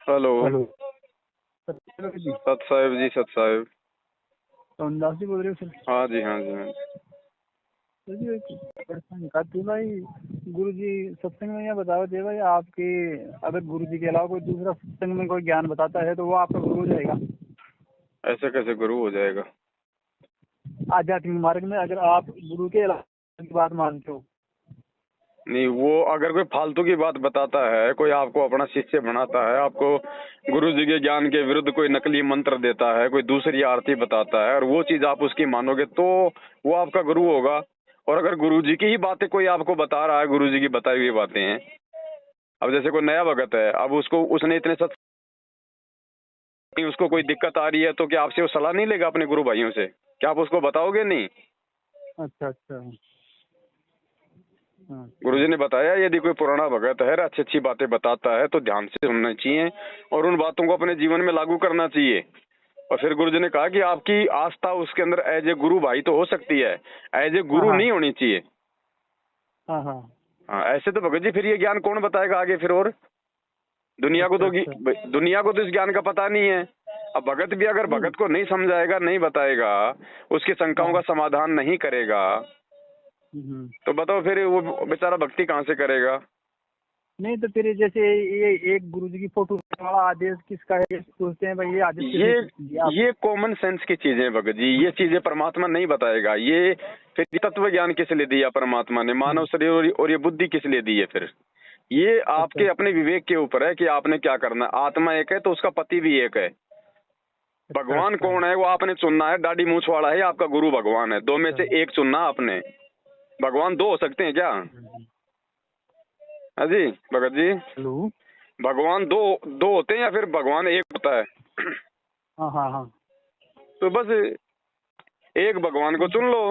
Hello. Hello जी। सत साहिब जी, सत साहिब। सोनदास जी बोल रहे हो सर? हाँ जी, हाँ जी, हाँ जी। सर जी एक प्रश्न का थी भाई। गुरु जी सत्संग में यह बताओ थे भाई, आपके अगर गुरु जी के अलावा कोई दूसरा सत्संग में कोई ज्ञान बताता है तो वो आपका गुरु हो जाएगा? ऐसे कैसे गुरु हो जाएगा? आध्यात्मिक मार्ग में अगर आप गुरु के अलावा की बात मानते हो। नहीं, वो अगर कोई फालतू की बात बताता है, कोई आपको अपना शिष्य बनाता है, आपको गुरु जी के ज्ञान के विरुद्ध कोई नकली मंत्र देता है, कोई दूसरी आरती बताता है और वो चीज आप उसकी मानोगे तो वो आपका गुरु होगा। और अगर गुरु जी की ही बातें कोई आपको बता रहा है, गुरु जी की बताई हुई बातें हैं, अब जैसे कोई नया भगत है, अब उसने इतने उसको कोई दिक्कत आ रही है तो क्या आपसे वो सलाह नहीं लेगा अपने गुरु भाइयों से? क्या आप उसको बताओगे नहीं? अच्छा अच्छा। हाँ। गुरुजी ने बताया यदि कोई पुराना भगत है, अच्छी अच्छी बातें बताता है तो ध्यान से सुनना चाहिए और उन बातों को अपने जीवन में लागू करना चाहिए। और फिर गुरुजी ने कहा कि आपकी आस्था उसके अंदर एज ए गुरु भाई तो हो सकती है, एज ए गुरु हाँ नहीं होनी चाहिए। हाँ हाँ। हाँ, ऐसे तो भगत जी फिर ये ज्ञान कौन बताएगा आगे फिर? और अच्छा अच्छा। दुनिया को तो इस ज्ञान का पता नहीं है। अब भगत भी अगर नहीं। भगत को नहीं समझाएगा, नहीं बताएगा, उसकी शंकाओं का हाँ। समाधान नहीं करेगा, हम्म। तो बताओ फिर वो बेचारा भक्ति कहाँ से करेगा? नहीं तो फिर जैसे ये एक गुरु जी की फोटो वाला आदेश किसका है, ये सोचते हैं भाई ये आदेश ये किसने दिया आपको? ये कॉमन सेंस की चीजें हैं भगत जी, ये चीजें परमात्मा नहीं बताएगा। ये फिर तत्व ज्ञान किस लिए दिया परमात्मा ने? मानव शरीर और ये बुद्धि किस लिए दी है फिर? ये अच्छा आपके अपने विवेक के ऊपर है कि आपने क्या करना है। आत्मा एक है तो उसका पति भी एक है। अच्छा। भगवान अच्छा कौन है वो आपने चुनना है। दाढ़ी मूछ वाला है आपका गुरु भगवान है, दो में अच्छा। से एक चुनना आपने। भगवान दो हो सकते हैं क्या? हाँ जी भगत जी, हेलो। भगवान दो दो होते हैं या फिर भगवान एक होता है? हाँ हाँ हाँ। तो बस एक भगवान को चुन लो।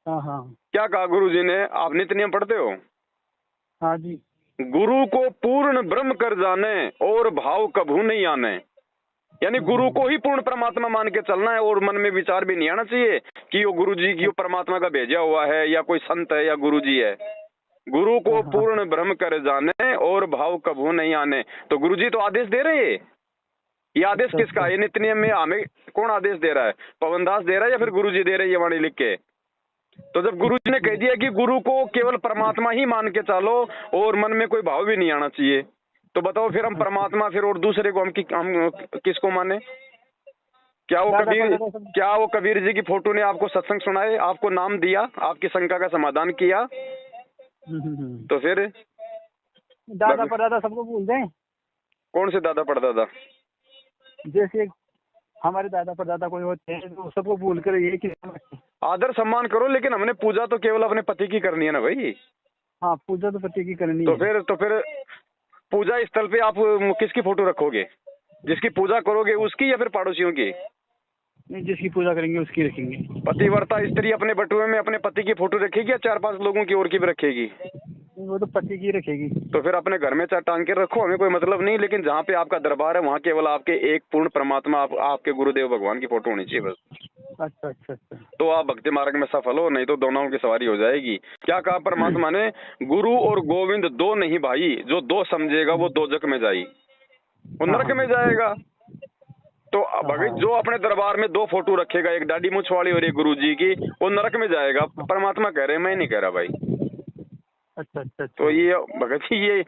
हाँ हाँ। क्या कहा गुरु जी ने? आप नित्य नियम पढ़ते हो? हाँ जी। गुरु को पूर्ण ब्रह्म कर जाने और भाव कभू नहीं आने। यानी गुरु को ही पूर्ण परमात्मा मान के चलना है और मन में विचार भी नहीं आना चाहिए कि वो गुरु जी की परमात्मा का भेजा हुआ है या कोई संत है या गुरु जी है। गुरु को हाँ हाँ। पूर्ण ब्रह्म कर जाने और भाव कभू नहीं आने। तो गुरु जी तो आदेश दे रहे हैं। ये आदेश अच्छा किसका? अच्छा। ये नित्य नियम में हमें कौन आदेश दे रहा है? पवनदास दे रहा है या फिर गुरु जी दे रहे हैं ये वाणी लिख के? तो जब गुरु जी ने कह दिया कि गुरु को केवल परमात्मा ही मान के चलो और मन में कोई भाव भी नहीं आना चाहिए, तो बताओ फिर हम परमात्मा फिर और दूसरे को हम किसको माने? क्या वो कबीर जी की फोटो ने आपको सत्संग सुनाए, आपको नाम दिया, आपकी शंका का समाधान किया? तो फिर दादा परदादा सबको भूल जाए। कौन से दादा परदादा? जैसे हमारे दादा परदादा कोई होते हैं तो सबको भूल कर ये कि आदर सम्मान करो, लेकिन हमने पूजा तो केवल अपने पति की करनी है ना भाई। हाँ पूजा तो पति की करनी है। तो फिर पूजा स्थल पे आप किसकी फोटो रखोगे? जिसकी पूजा करोगे उसकी या फिर पड़ोसियों की? नहीं, जिसकी पूजा करेंगे उसकी रखेंगे। पतिव्रता स्त्री अपने बटुए में अपने पति की फोटो रखेगी या 4-5 लोगों की और की भी रखेगी? वो तो पति की रखेगी। तो फिर अपने घर में चार टांग के रखो, हमें कोई मतलब नहीं, लेकिन जहाँ पे आपका दरबार है वहाँ केवल आपके एक पूर्ण परमात्मा आपके गुरुदेव भगवान की फोटो होनी चाहिए बस। अच्छा अच्छा अच्छा। तो आप भक्ति मार्ग में सफल हो, नहीं तो दोनों की सवारी हो जाएगी। क्या कहा परमात्मा ने? गुरु और गोविंद दो नहीं भाई, जो दो समझेगा वो दोजक में जाई, वो हाँ नरक हाँ में जाएगा। तो भगत हाँ। जो अपने दरबार में दो फोटो रखेगा, एक दाढ़ी मूछ वाली और एक गुरु जी की, वो नरक में जाएगा। परमात्मा कह रहे हैं, मैं नहीं कह रहा भाई। अच्छा अच्छा तो अच्छा। ये भगत जी ये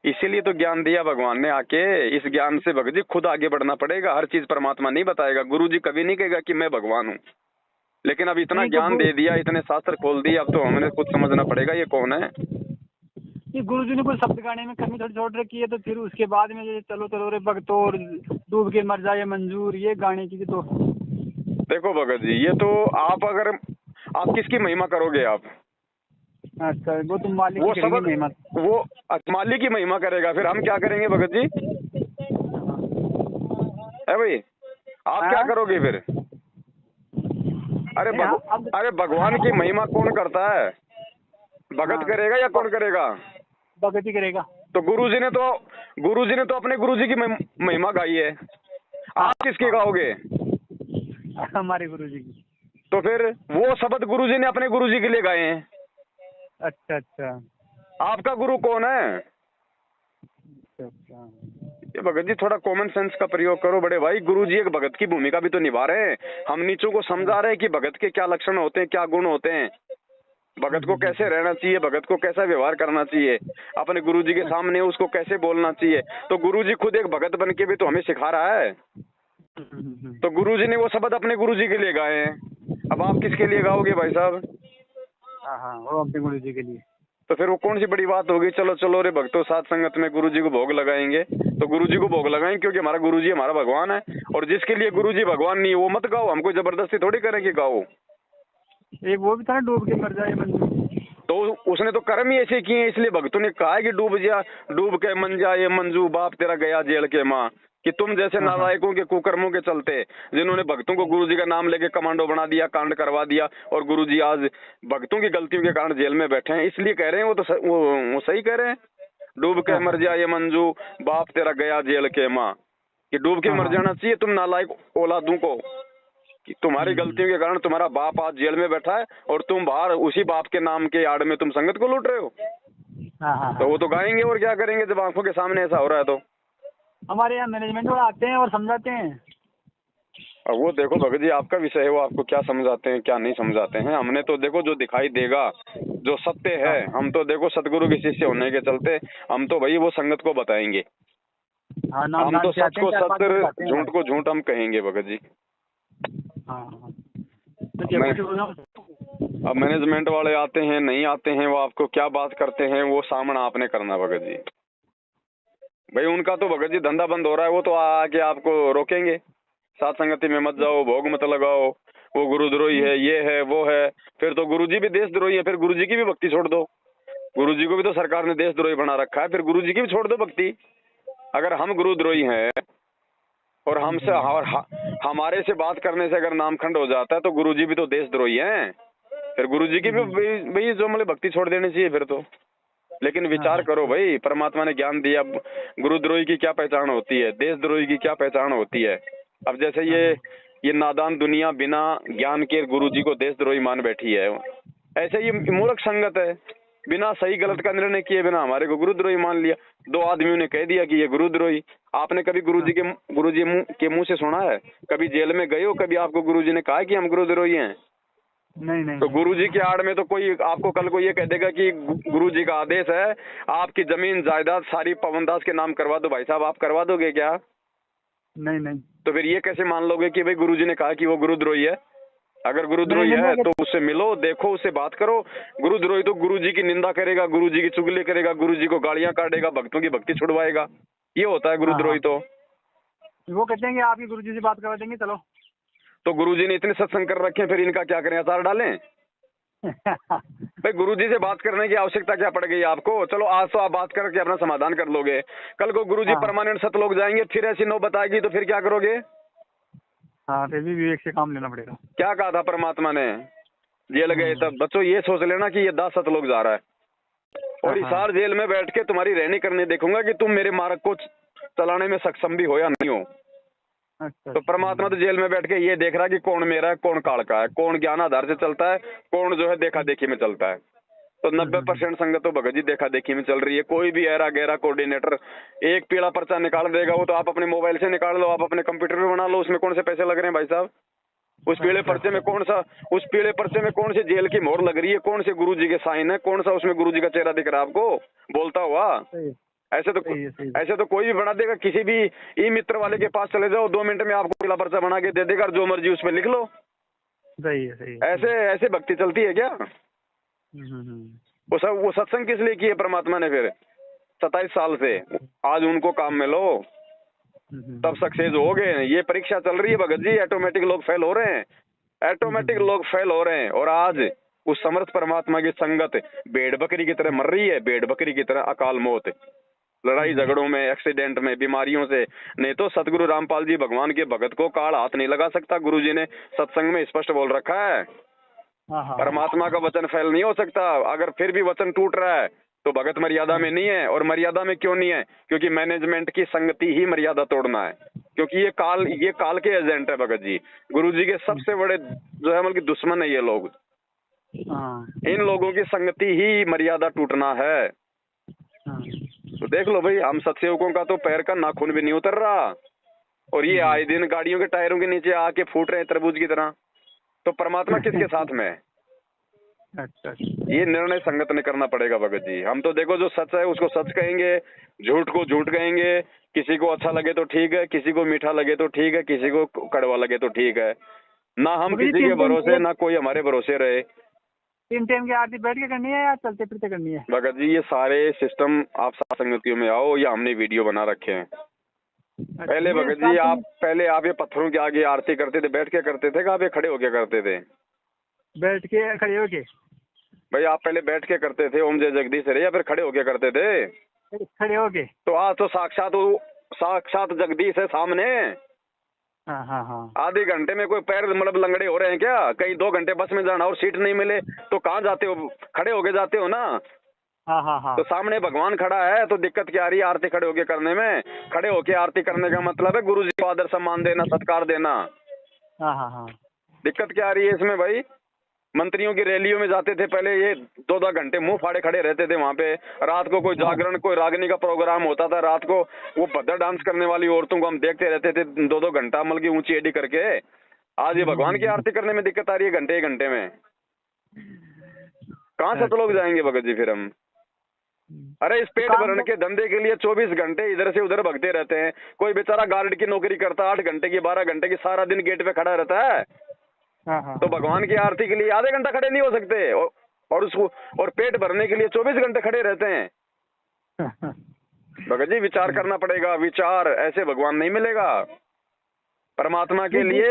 इसीलिए तो ज्ञान दिया भगवान ने आके। इस ज्ञान से भगत जी खुद आगे बढ़ना पड़ेगा। हर चीज परमात्मा नहीं बताएगा। गुरु जी कभी नहीं कहेगा कि मैं भगवान हूँ, लेकिन अब इतना नहीं तो ज्ञान दे दिया, इतने शास्त्र खोल दिए, अब तो हमें खुद समझना पड़ेगा ये कौन है। ये गुरु जी ने कोई शब्द गाने में कमी थोड़ी छोड़ रखी है तो फिर उसके बाद में ये चलो चलो रे भक्तो और डूब के मर जाए मंजूर, ये गाने की तो। देखो भगत जी, ये तो आप किसकी महिमा करोगे आप? अच्छा वो तुम मालिक वो की करेंगे शब्द मेहमान। वो मालिक की महिमा करेगा, फिर हम क्या करेंगे भगत जी? है भाई, आप क्या हाँ? करोगे फिर? नहीं, अब अरे भगवान की महिमा कौन करता है? भगत हाँ करेगा या कौन करेगा? भगत ही करेगा। तो गुरुजी ने तो अपने गुरुजी की महिमा गाई है। हाँ आप किसकी हाँ। गाओगे? हमारे गुरु जी की। तो फिर वो शब्द गुरुजी ने अपने गुरुजी के लिए गाए हैं। अच्छा अच्छा। आपका गुरु कौन है? अच्छा अच्छा। ये भगत जी थोड़ा कॉमन सेंस का प्रयोग करो बड़े भाई। गुरुजी एक भगत की भूमिका भी तो निभा रहे हैं। हम नीचों को समझा रहे हैं कि भगत के क्या लक्षण होते हैं, क्या गुण होते हैं, भगत को कैसे रहना चाहिए, भगत को कैसा व्यवहार करना चाहिए, अपने गुरुजी के सामने उसको कैसे बोलना चाहिए। तो गुरुजी खुद एक भगत बन के भी तो हमें सिखा रहा है। तो गुरुजी ने वो शब्द अपने गुरुजी के लिए गाए हैं, अब आप किसके लिए गाओगे भाई साहब? हाँ हाँ, वो अपने गुरु जी के लिए। तो फिर वो कौन सी बड़ी बात होगी? चलो चलो रे भक्तों, साथ संगत में गुरुजी को भोग लगाएंगे, तो गुरुजी को भोग लगाएंगे क्योंकि हमारा गुरुजी हमारा भगवान है। और जिसके लिए गुरुजी भगवान नहीं है वो मत गाओ, हमको जबरदस्ती थोड़ी करेंगे गाओ। एक वो भी था ना, डूब के मर जाए मंजू। तो उसने तो कर्म ही ऐसे किए हैं, इसलिए भक्तों ने कहा है कि डूब के मन जाए मंजू, बाप तेरा गया जेल के माँ। कि तुम जैसे नालायकों के कुकर्मों के चलते, जिन्होंने भक्तों को गुरुजी का नाम लेके कमांडो बना दिया, कांड करवा दिया, और गुरुजी आज भक्तों की गलतियों के कारण जेल में बैठे हैं, इसलिए कह रहे हैं वो तो वो सही कह रहे हैं। डूब के मर जाए मंजू, बाप तेरा गया जेल के माँ। कि डूब के मर जाना चाहिए तुम नालायक औलादों को, कि तुम्हारी गलतियों के कारण तुम्हारा बाप आज जेल में बैठा है और तुम बाहर उसी बाप के नाम के आड़ में तुम संगत को लूट रहे हो। तो वो तो गाएंगे और क्या करेंगे जब आंखों के सामने ऐसा हो रहा है। तो हमारे यहाँ मैनेजमेंट वाले आते हैं और समझाते हैं। अब वो देखो भगत जी आपका विषय है, वो आपको क्या समझाते हैं क्या नहीं समझाते हैं। हमने तो देखो जो दिखाई देगा, जो सत्य है, हम तो देखो सतगुरु के शिष्य होने के चलते हम तो भाई वो संगत को बताएंगे। हम तो सच को सत्य, झूठ को झूठ हम कहेंगे भगत जी। अब मैनेजमेंट वाले आते हैं नहीं आते हैं, वो आपको क्या बात करते हैं वो सामना आपने करना भगत जी। भाई उनका तो भगत जी धंधा बंद हो रहा है, वो तो आके आपको रोकेंगे, साथ संगति में मत जाओ, भोग मत लगाओ, वो गुरुद्रोही है, ये है वो है। फिर तो गुरुजी भी देशद्रोही है, फिर गुरुजी की भी भक्ति छोड़ दो। गुरुजी को भी तो सरकार ने देशद्रोही बना रखा है, फिर गुरुजी की भी छोड़ दो भक्ति। अगर हम गुरुद्रोही हैं और हमसे और हमारे से बात करने से अगर नामखंड हो जाता है तो गुरुजी भी तो देशद्रोही हैं, फिर गुरुजी की भी भाई जो मतलब भक्ति छोड़ देनी चाहिए फिर तो। लेकिन विचार करो भाई, परमात्मा ने ज्ञान दिया, गुरुद्रोही की क्या पहचान होती है, देशद्रोही की क्या पहचान होती है। अब जैसे ये नादान दुनिया बिना ज्ञान के गुरुजी को देशद्रोही मान बैठी है, ऐसे ये मूर्ख संगत है, बिना सही गलत का निर्णय किए बिना हमारे को गुरुद्रोही मान लिया। दो आदमियों ने कह दिया कि ये गुरुद्रोही। आपने कभी गुरुजी के मुंह से सुना है? कभी जेल में गए हो? कभी आपको गुरुजी ने कहा कि हम गुरुद्रोही हैं? नहीं। तो गुरुजी के आड़ में तो कोई आपको कल को ये कह देगा कि गुरुजी का आदेश है आपकी जमीन जायदाद सारी पवनदास के नाम करवा दो, भाई साहब आप करवा दोगे क्या? नहीं। तो फिर ये कैसे मान लोगे कि भाई गुरुजी ने कहा कि वो गुरुद्रोही है? अगर गुरुद्रोही है तो उससे मिलो, देखो, उससे बात करो। गुरुद्रोही तो गुरुजी की निंदा करेगा, गुरुजी की चुगली करेगा, गुरुजी को गालियां काटेगा, भक्तों की भक्ति छुड़वाएगा, ये होता है गुरुद्रोही। तो वो कहते हैं कि आपकी गुरुजी से बात करवा देंगे, चलो। तो गुरुजी ने इतने सत्संग कर रखे हैं, फिर इनका क्या करें, अचार डालें? भाई गुरुजी से बात करने की आवश्यकता क्या पड़ गई आपको? चलो आज तो आप बात करके अपना समाधान कर लोगे, कल को गुरुजी परमानेंट सतलोक जाएंगे, फिर ऐसी नौबत आएगी तो फिर क्या करोगे? फिर भी विवेक से काम लेना पड़ेगा। क्या कहा था परमात्मा ने? जेल गए तब बच्चों ये सोच लेना कि ये 10 सतलोक जा रहा है और हिसार जेल में बैठ के तुम्हारी रहनी करनी देखूंगा कि तुम मेरे मार्ग को चलाने में सक्षम भी हो या नहीं हो। तो परमात्मा तो जेल में बैठ के ये देख रहा है कि कौन मेरा है, कौन काल का है, कौन ज्ञान आधार से चलता है, कौन जो है देखा देखी में चलता है। तो 90% संगत तो भगत जी देखा देखी में चल रही है। कोई भी ऐरा गहरा कोऑर्डिनेटर एक पीला पर्चा निकाल देगा, वो तो आप अपने मोबाइल से निकाल लो, आप अपने कंप्यूटर में बना लो, उसमें कौन से पैसे लग रहे हैं भाई साहब? उस पीले पर्चे में कौन सी जेल की मोहर लग रही है, कौन से गुरुजी के साइन है, कौन सा उसमें गुरुजी का चेहरा दिख रहा है आपको बोलता हुआ? ऐसे तो कोई भी बना देगा। किसी भी ई मित्र वाले के पास चले जाओ, 2 मिनट में आपको पीला पर्चा बना के दे देगा, जो मर्जी उसमें लिख लो। सही है। ऐसे भक्ति चलती है क्या? वो सत्संग किस लिए किए परमात्मा ने फिर 27 साल से? आज उनको काम में लो तब सक्सेस हो गए। ये परीक्षा चल रही है भगत जी, ऑटोमेटिक लोग फेल हो रहे हैं, ऑटोमेटिक लोग फेल हो रहे हैं। और आज उस समर्थ परमात्मा की संगत भेड़ बकरी की तरह मर रही है, भेड़ बकरी की तरह अकाल मौत, लड़ाई झगड़ों में, एक्सीडेंट में, बीमारियों से। नहीं तो सतगुरु रामपाल जी भगवान के भगत को काल हाथ नहीं लगा सकता, गुरुजी ने सत्संग में स्पष्ट बोल रखा है। परमात्मा का वचन फेल नहीं हो सकता। अगर फिर भी वचन टूट रहा है तो भगत मर्यादा में नहीं है। और मर्यादा में क्यों नहीं है? क्योंकि मैनेजमेंट की संगति ही मर्यादा तोड़ना है, क्योंकि ये काल के एजेंट है भगत जी। गुरुजी के सबसे बड़े जो है मतलब दुश्मन है ये लोग। इन लोगों की संगति ही मर्यादा टूटना है। तो देख लो भाई, हम सत्सेवकों का तो पैर का नाखून भी नहीं उतर रहा, और ये आए दिन गाड़ियों के टायरों के नीचे आके फूट रहे हैं तरबूज की तरह। तो परमात्मा किसके साथ में है? अच्छा। ये निर्णय संगत ने करना पड़ेगा भगत जी। हम तो देखो जो सच है उसको सच कहेंगे, झूठ को झूठ कहेंगे। किसी को अच्छा लगे तो ठीक है, किसी को मीठा लगे तो ठीक है, किसी को कड़वा लगे तो ठीक है। ना हम किसी के भरोसे, ना कोई हमारे भरोसे रहे। 3 टाइम की आरती बैठ के करनी है या चलते फिरते करनी है? भगत जी ये सारे सिस्टम आप साथ संगतियों में आओ, या हमने वीडियो बना रखे हैं। पहले भगत जी आप ये पत्थरों के आगे आरती करते थे, बैठ के करते थे, आप ये खड़े होके करते थे? बैठ के, खड़े होके। भाई आप पहले बैठ के करते थे ओम जय जगदीश रे, या फिर खड़े होके करते थे? खड़े होके। तो आज तो साक्षात जगदीश है सामने। हाँ हाँ हाँ। आधे घंटे में कोई पैर मतलब लंगड़े हो रहे हैं क्या? कहीं 2 घंटे बस में जाना और सीट नहीं मिले तो कहाँ जाते हो? खड़े होके जाते हो ना। हाँ हाँ हाँ। तो सामने भगवान खड़ा है तो दिक्कत क्या आ रही है आरती खड़े होके करने में? खड़े होके आरती करने का मतलब है गुरु जी को आदर सम्मान देना, सत्कार देना। हाँ हाँ हाँ। दिक्कत क्या आ रही है इसमें भाई? मंत्रियों की रैलियों में जाते थे पहले, ये 2-2 घंटे मुंह फाड़े खड़े रहते थे वहां पे। रात को कोई जागरण, कोई रागनी का प्रोग्राम होता था, रात को वो भद्र डांस करने वाली औरतों को हम देखते रहते थे 2-2 घंटा मल की ऊंची एडी करके। आज ये भगवान की आरती करने में दिक्कत आ रही है घंटे में। कहाँ से तो लोग जाएंगे भगत जी फिर हम? अरे इस पेट भरने के धंधे के लिए 24 घंटे इधर से उधर भगते रहते हैं। कोई बेचारा गार्ड की नौकरी करता 8 घंटे की, 12 घंटे की, सारा दिन गेट पे खड़ा रहता है। तो भगवान की आरती के लिए आधे घंटा खड़े नहीं हो सकते, और उसको और पेट भरने के लिए 24 घंटे खड़े रहते हैं। भगत जी विचार करना पड़ेगा, विचार ऐसे भगवान नहीं मिलेगा। परमात्मा के लिए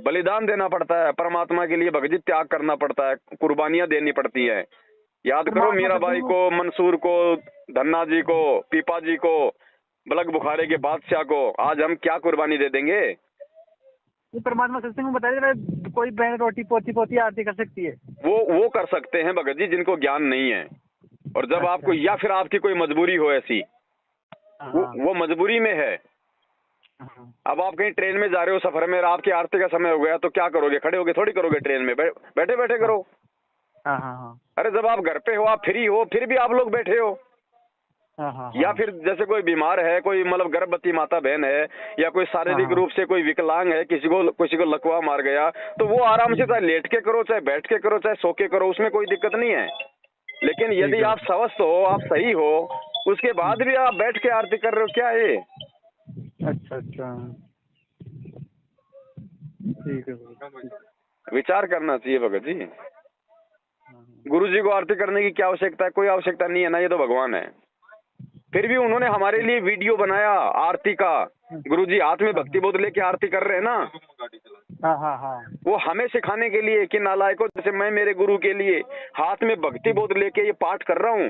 बलिदान देना पड़ता है, परमात्मा के लिए भगत जी त्याग करना पड़ता है, कुर्बानियां देनी पड़ती है। याद करो मीराबाई को, मंसूर को, धन्ना जी को, पीपा जी को, बलक बुखारे के बादशाह को, आज हम क्या कुर्बानी दे देंगे? परमात्मा सत्संग में बताया कोई बहन रोटी पोती आरती कर सकती है। वो कर सकते हैं भगत जी जिनको ज्ञान नहीं है, और जब आपको या फिर आपकी कोई मजबूरी हो ऐसी, वो मजबूरी में है। अब आप कहीं ट्रेन में जा रहे हो सफर में, आपकी आरती का समय हो गया तो क्या करोगे? खड़े होके थोड़ी करोगे ट्रेन में, बैठे बैठे करो। अरे जब आप घर पे हो, आप फ्री हो, फिर भी आप लोग बैठे हो। या फिर जैसे कोई बीमार है, कोई मतलब गर्भवती माता बहन है, या कोई शारीरिक रूप से कोई विकलांग है, किसी को लकवा मार गया, तो वो आराम से चाहे लेट के करो, चाहे बैठ के करो, चाहे सो के करो, उसमें कोई दिक्कत नहीं है। लेकिन यदि आप स्वस्थ हो, आप सही हो, उसके बाद भी आप बैठ के आरती कर रहे हो, क्या है? अच्छा, ठीक है। विचार करना चाहिए भगत जी। गुरु जी को आरती करने की क्या आवश्यकता है? कोई आवश्यकता नहीं है ना, ये तो भगवान है। फिर भी उन्होंने हमारे लिए वीडियो बनाया आरती का। गुरु जी हाथ में भक्ति बोध लेके आरती कर रहे हैं ना। वो हमें सिखाने के लिए कि नालायकों, जैसे मैं मेरे गुरु के लिए हाथ में भक्ति बोध लेके ये पाठ कर रहा हूँ।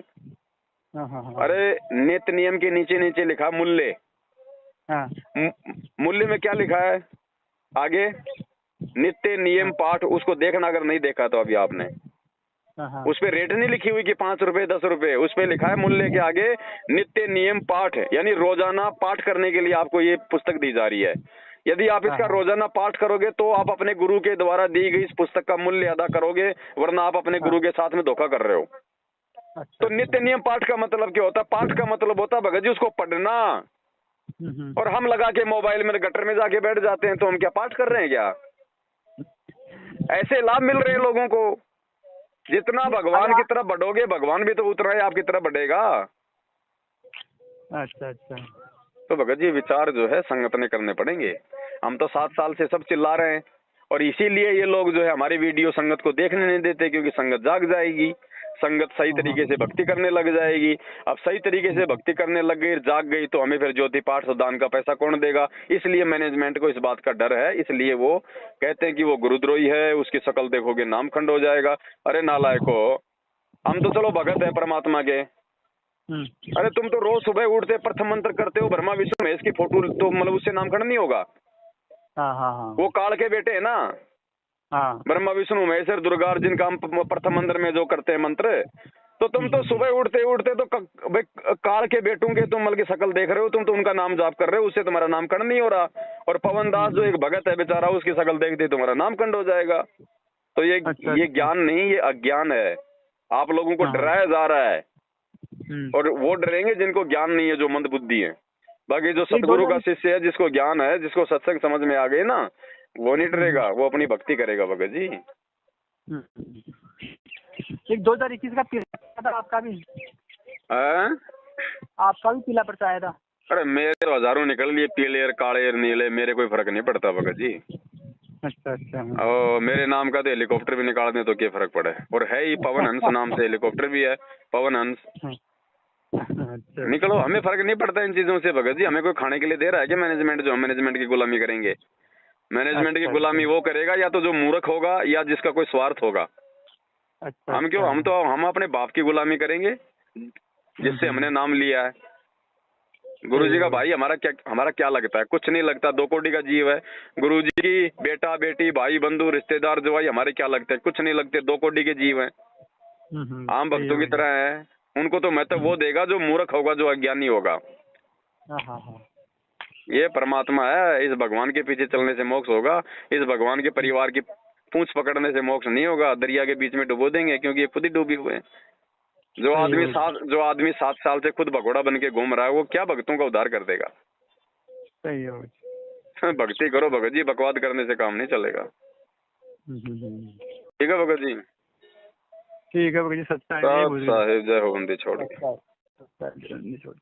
अरे नित्य नियम के नीचे नीचे लिखा मूल्य। मूल्य में क्या लिखा है आगे? नित्य नियम पाठ। उसको देखना अगर नहीं देखा तो अभी आपने, उस पे रेट नहीं लिखी हुई कि 5 रुपए 10 रुपए, उस पे लिखा है मूल्य के आगे नित्य नियम पाठ, यानी रोजाना पाठ करने के लिए आपको ये पुस्तक दी जा रही है। यदि आप इसका रोजाना पाठ करोगे तो आप अपने गुरु के द्वारा दी गई इस पुस्तक का मूल्य अदा करोगे, वरना आप अपने गुरु के साथ में धोखा कर रहे हो। तो नित्य नियम पाठ का मतलब क्या होता है? पाठ का मतलब होता है भगत जी उसको पढ़ना। और हम लगा के मोबाइल में गटर में जाके बैठ जाते हैं, तो हम क्या पाठ कर रहे हैं क्या? ऐसे लाभ मिल रहे हैं लोगों को। जितना भगवान की तरफ बढ़ोगे, भगवान भी तो उतना ही आपकी तरफ बढ़ेगा। अच्छा। तो भगत जी विचार जो है संगत ने करने पड़ेंगे। हम तो 7 साल से सब चिल्ला रहे हैं, और इसीलिए ये लोग जो है हमारी वीडियो संगत को देखने नहीं देते, क्योंकि संगत जाग जाएगी, संगत सही तरीके से भक्ति करने लग जाएगी। अब सही तरीके से भक्ति करने लग गई, जाग गई, तो हमें फिर ज्योति पाठ दान का पैसा कौन देगा? इसलिए मैनेजमेंट को इस बात का डर है, इसलिए वो कहते हैं कि वो गुरुद्रोही है, उसकी शकल देखोगे नाम खंड हो जाएगा। अरे नालायको, हम तो चलो भगत है परमात्मा के। अरे तुम तो रोज सुबह उठते प्रथम मंत्र करते हो, ब्रह्मा विष्णु महेश की फोटो, तो मतलब उससे नाम खंड नहीं होगा? वो काल के बेटे है ना, ब्रह्मा विष्णु महेश दुर्गा, जिनका हम प्रथम मंत्र में जो करते हैं मंत्र। तो तुम तो सुबह उठते तो काल के बेटों के तुम मल की शकल देख रहे हो, तुम तो उनका नाम जाप कर रहे हो, उससे तुम्हारा नामकरण नहीं हो रहा। और पवन दास जो एक भगत है बेचारा, उसकी शकल देखते तुम्हारा नामकरण हो जाएगा। तो ये ज्ञान नहीं, ये अज्ञान है। आप लोगों को डराया जा रहा है। और वो डरेंगे जिनको ज्ञान नहीं है, जो मंद बुद्धि है। बाकी जो सतगुरु का शिष्य है, जिसको ज्ञान है, जिसको सत्संग समझ में आ गए ना, वो नहीं डरेगा, वो अपनी भक्ति करेगा भगत जी। एक 2021 का पीला था आपका भी? आपका भी पीला पर्चा आया था? अरे मेरे तो हजारों निकल लिए, पीले काले नीले, मेरे कोई फर्क नहीं पड़ता भगत जी। अच्छा अच्छा। और मेरे नाम का तो हेलीकॉप्टर भी निकाल दें तो क्या फर्क पड़े। और है ही पवन हंस नाम से हेलीकॉप्टर भी है, पवन हंस। अच्छा। निकलो, हमें फर्क नहीं पड़ता इन चीजों से भगत जी। हमें कोई खाने के लिए दे रहा है कि मैनेजमेंट, जो हम मैनेजमेंट की गुलामी करेंगे? मैनेजमेंट की गुलामी वो करेगा या तो जो मूर्ख होगा या जिसका कोई स्वार्थ होगा। अच्छा। हम क्यों, हम अपने बाप की गुलामी करेंगे जिससे हमने नाम लिया है। गुरु जी का भाई हमारा क्या लगता है? कुछ नहीं लगता। 2 कोटि का जीव है। गुरु जी की बेटा बेटी भाई बंधु रिश्तेदार जो भाई हमारे क्या लगते हैं? कुछ नहीं लगते। 2 कोटि के जीव हैं, आम भक्तों की तरह है। उनको तो महत्व वो देगा जो मूर्ख होगा, जो अज्ञानी होगा। ये परमात्मा है। इस भगवान के पीछे चलने से मोक्ष होगा। इस भगवान के परिवार की पूंछ पकड़ने से मोक्ष नहीं होगा। दरिया के बीच में डुबो देंगे, क्योंकि ये खुद ही डूबी हुए हैं। जो आदमी 7 साल से खुद भगोड़ा बन के घूम रहा है, वो क्या भक्तों का उद्धार कर देगा? सही है। भक्ति करो भगत जी, बकवाद करने से काम नहीं चलेगा। ठीक है भगत जी। ठीक है भगत जी, सच्चाई साहब जय हो बंदी छोड़ के। छोड़